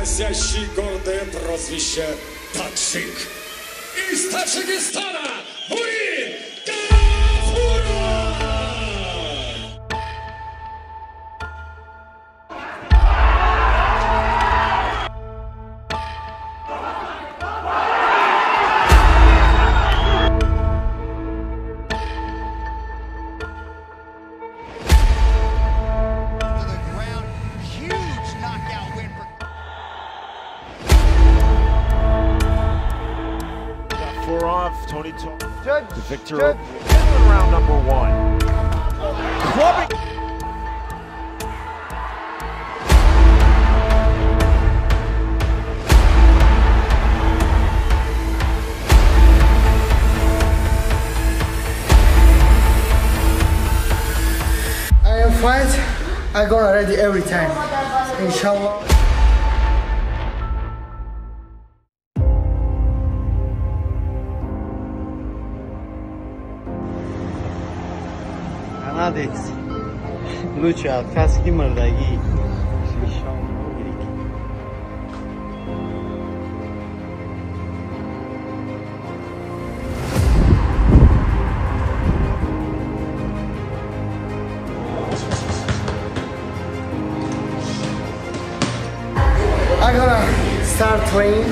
носящий гордое прозвище Tajik. Из Таджикистана Муин Гафуров! The victor in round number 1. Clubbing. I am fight. I gonna ready every time. Inshallah. Канадец. Лучше алкаски мордаги. I'm gonna start training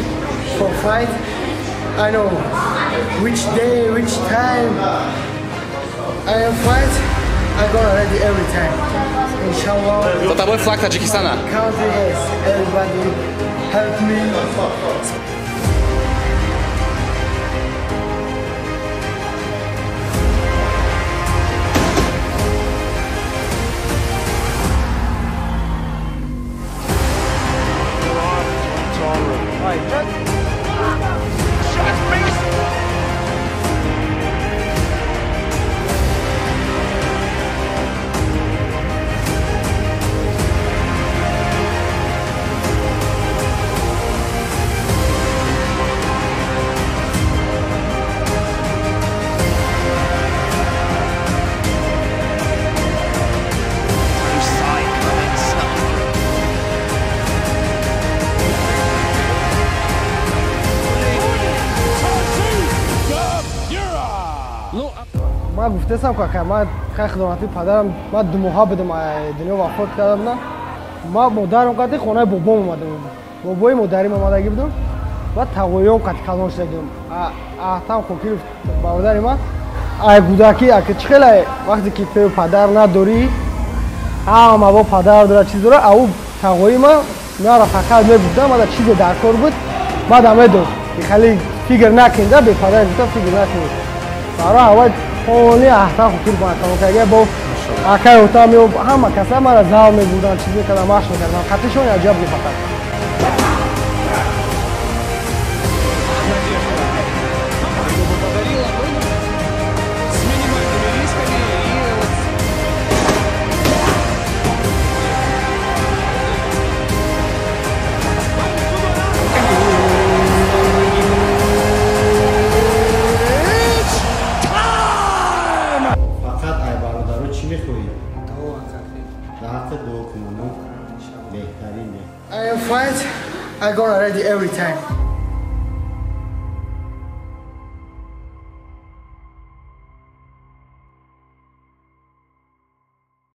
for fight. I know which day, which time I am fight. I'm gonna ready every time. Inshallah. За тобой флаг Таджикистана. Country is everybody help me. ما گفتم که من خیلی خدمتی پدرم من 2 ماه بدم دنیا وفات کردم. ما مادرم قطعی خانه بابام اومده بود. بابای مادرم اومدگی بودم. بعد تقویم قطعی کلان شدیم. احتام خوکی برادر من ای کودکی که خیلی وقتی که پدر نداری اما با پدر داره چیز داره او تقویم میاره فقط میبودم بعد چیز در کار بود بعد همه دو خیلی فکر نکنده به پدر گفتم فکر نکنید برای اول خونی احتام خوکی کنم که اگه با اکای اوتا میو همه کسا مرا زال میبودن چیز میکردم ماش میکردم خطیشون عجب بود فقط I am fight. I'm gonna ready every time.